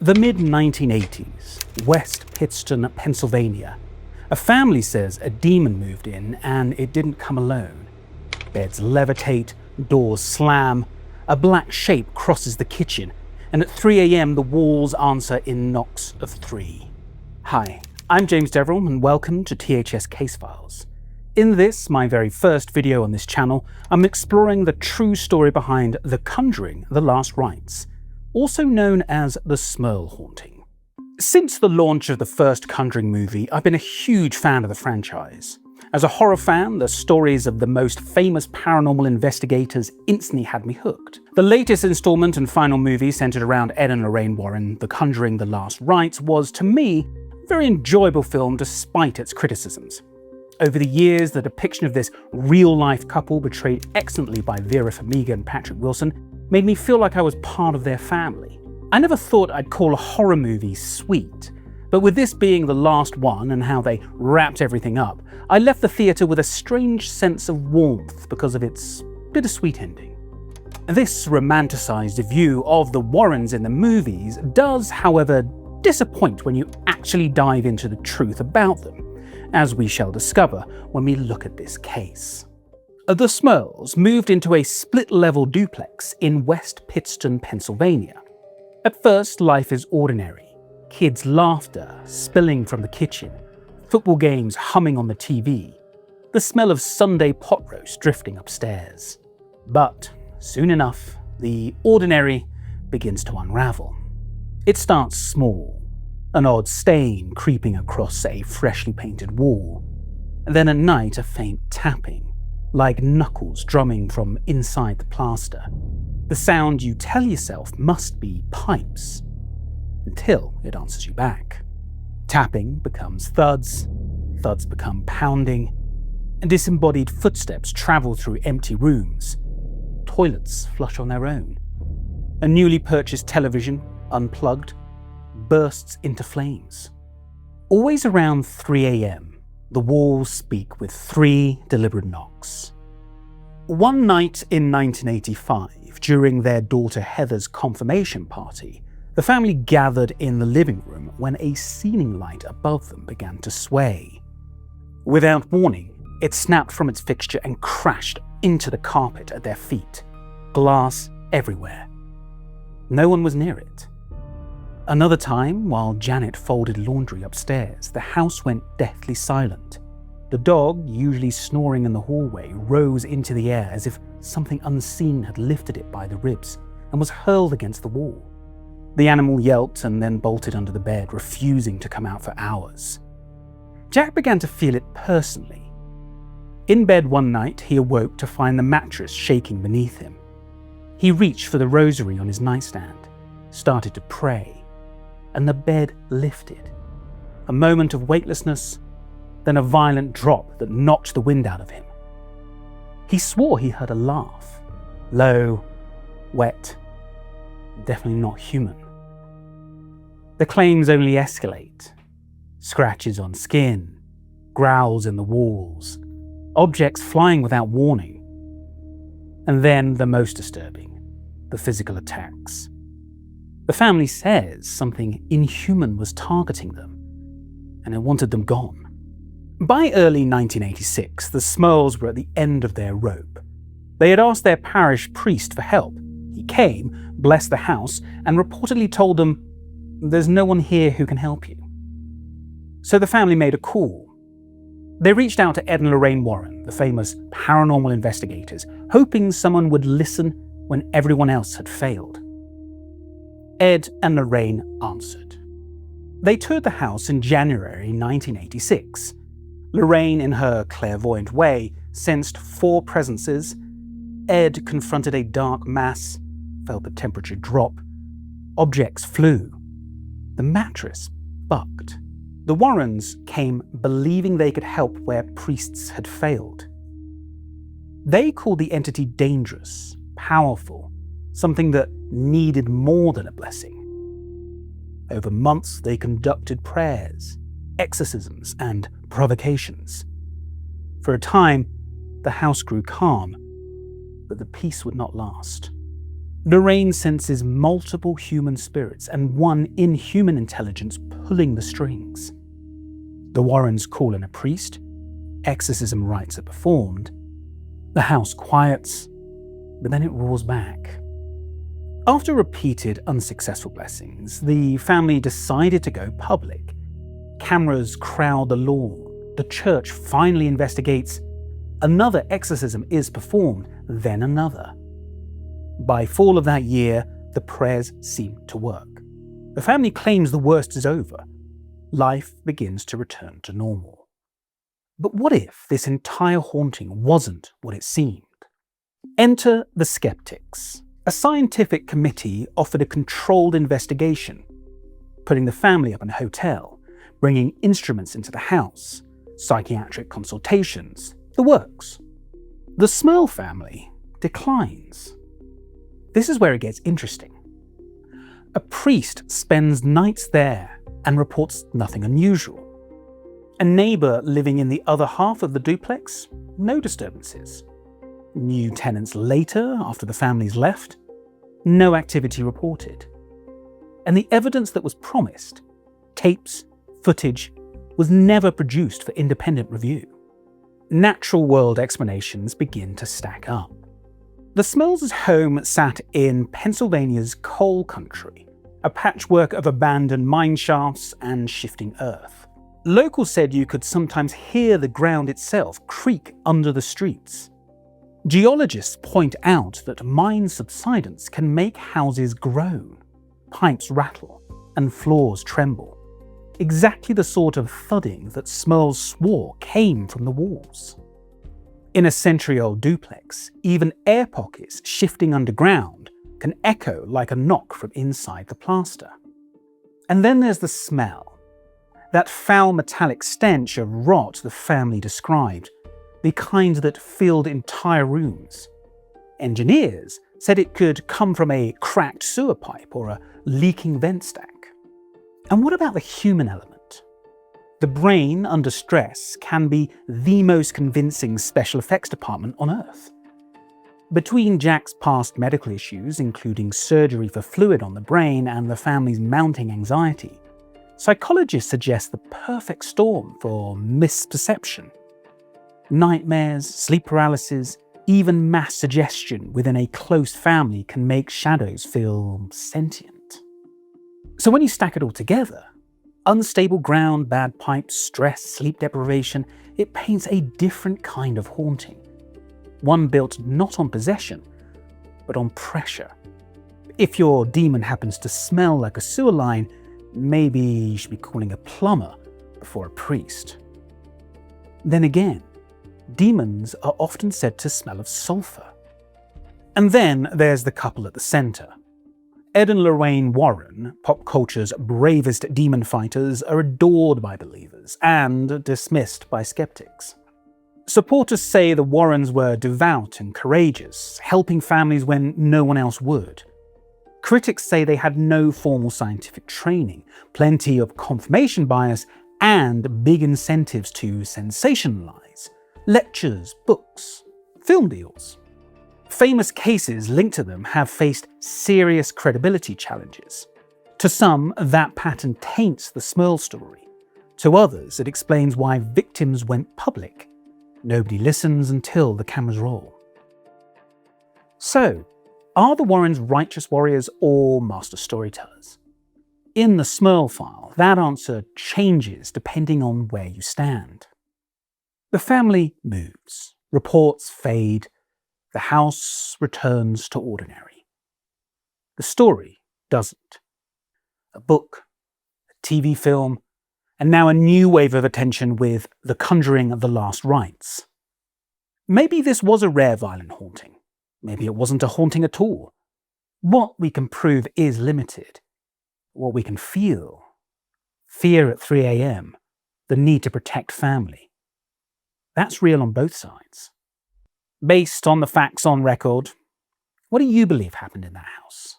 The mid-1980s, West Pittston, Pennsylvania. A family says a demon moved in and it didn't come alone. Beds levitate, doors slam, a black shape crosses the kitchen, and at 3 a.m. the walls answer in knocks of 3. Hi, I'm James Deverell and welcome to THS Case Files. In this, my very first video on this channel, I'm exploring the true story behind The Conjuring, The Last Rites, also known as the Smurl Haunting. Since the launch of the first Conjuring movie, I've been a huge fan of the franchise. As a horror fan, the stories of the most famous paranormal investigators instantly had me hooked. The latest installment and final movie centered around Ed and Lorraine Warren, The Conjuring, The Last Rites, was, to me, a very enjoyable film despite its criticisms. Over the years, the depiction of this real-life couple, portrayed excellently by Vera Farmiga and Patrick Wilson, made me feel like I was part of their family. I never thought I'd call a horror movie sweet, but with this being the last one and how they wrapped everything up, I left the theatre with a strange sense of warmth because of its bittersweet ending. This romanticised view of the Warrens in the movies does, however, disappoint when you actually dive into the truth about them, as we shall discover when we look at this case. The Smurls moved into a split-level duplex in West Pittston, Pennsylvania. At first, life is ordinary. Kids' laughter spilling from the kitchen, football games humming on the TV, the smell of Sunday pot roast drifting upstairs. But soon enough, the ordinary begins to unravel. It starts small, an odd stain creeping across a freshly painted wall, and then at night a faint tapping, like knuckles drumming from inside the plaster. The sound you tell yourself must be pipes, until it answers you back. Tapping becomes thuds, thuds become pounding, and disembodied footsteps travel through empty rooms. Toilets flush on their own. A newly purchased television, unplugged, bursts into flames. Always around 3 a.m., the walls speak with 3 deliberate knocks. One night in 1985, during their daughter Heather's confirmation party, the family gathered in the living room when a ceiling light above them began to sway. Without warning, it snapped from its fixture and crashed into the carpet at their feet, glass everywhere. No one was near it. Another time, while Janet folded laundry upstairs, the house went deathly silent. The dog, usually snoring in the hallway, rose into the air as if something unseen had lifted it by the ribs and was hurled against the wall. The animal yelped and then bolted under the bed, refusing to come out for hours. Jack began to feel it personally. In bed one night, he awoke to find the mattress shaking beneath him. He reached for the rosary on his nightstand, started to pray, and the bed lifted. A moment of weightlessness, then a violent drop that knocked the wind out of him. He swore he heard a laugh, low, wet, definitely not human. The claims only escalate. Scratches on skin, growls in the walls, objects flying without warning. And then the most disturbing, the physical attacks. The family says something inhuman was targeting them, and it wanted them gone. By early 1986, the Smurls were at the end of their rope. They had asked their parish priest for help. He came, blessed the house, and reportedly told them, "There's no one here who can help you." So the family made a call. They reached out to Ed and Lorraine Warren, the famous paranormal investigators, hoping someone would listen when everyone else had failed. Ed and Lorraine answered. They toured the house in January 1986. Lorraine, in her clairvoyant way, sensed 4 presences. Ed confronted a dark mass, felt the temperature drop. Objects flew. The mattress bucked. The Warrens came believing they could help where priests had failed. They called the entity dangerous, powerful, something that needed more than a blessing. Over months, they conducted prayers, exorcisms, and provocations. For a time, the house grew calm, but the peace would not last. Lorraine senses multiple human spirits and one inhuman intelligence pulling the strings. The Warrens call in a priest, exorcism rites are performed, the house quiets, but then it roars back. After repeated unsuccessful blessings, the family decided to go public. Cameras crowd the lawn, the church finally investigates, another exorcism is performed, then another. By fall of that year, the prayers seem to work. The family claims the worst is over. Life begins to return to normal. But what if this entire haunting wasn't what it seemed? Enter the skeptics. A scientific committee offered a controlled investigation, putting the family up in a hotel, bringing instruments into the house, psychiatric consultations, the works. The Smurl family declines. This is where it gets interesting. A priest spends nights there and reports nothing unusual. A neighbour living in the other half of the duplex, no disturbances. New tenants later, after the family's left, no activity reported. And the evidence that was promised, tapes, footage, was never produced for independent review. Natural world explanations begin to stack up. The Smurls' home sat in Pennsylvania's coal country, a patchwork of abandoned mine shafts and shifting earth. Locals said you could sometimes hear the ground itself creak under the streets. Geologists point out that mine subsidence can make houses groan, pipes rattle, and floors tremble. Exactly the sort of thudding that Smurls swore came from the walls. In a century-old duplex, even air pockets shifting underground can echo like a knock from inside the plaster. And then there's the smell. That foul metallic stench of rot the family described, the kind that filled entire rooms. Engineers said it could come from a cracked sewer pipe or a leaking vent stack. And what about the human element? The brain under stress can be the most convincing special effects department on Earth. Between Jack's past medical issues, including surgery for fluid on the brain, and the family's mounting anxiety, psychologists suggest the perfect storm for misperception. Nightmares, sleep paralysis, even mass suggestion within a close family can make shadows feel sentient. So when you stack it all together, unstable ground, bad pipes, stress, sleep deprivation, it paints a different kind of haunting. One built not on possession, but on pressure. If your demon happens to smell like a sewer line, maybe you should be calling a plumber before a priest. Then again, demons are often said to smell of sulfur. And then there's the couple at the centre. Ed and Lorraine Warren, pop culture's bravest demon fighters, are adored by believers and dismissed by skeptics. Supporters say the Warrens were devout and courageous, helping families when no one else would. Critics say they had no formal scientific training, plenty of confirmation bias, and big incentives to sensationalize. Lectures, books, film deals. Famous cases linked to them have faced serious credibility challenges. To some, that pattern taints the Smurl story. To others, it explains why victims went public. Nobody listens until the cameras roll. So, are the Warrens righteous warriors or master storytellers? In the Smurl file, that answer changes depending on where you stand. The family moves, reports fade, the house returns to ordinary. The story doesn't. A book, a TV film, and now a new wave of attention with The Conjuring, the Last Rites. Maybe this was a rare violent haunting. Maybe it wasn't a haunting at all. What we can prove is limited. What we can feel, fear at 3 a.m, the need to protect family. That's real on both sides. Based on the facts on record, what do you believe happened in that house?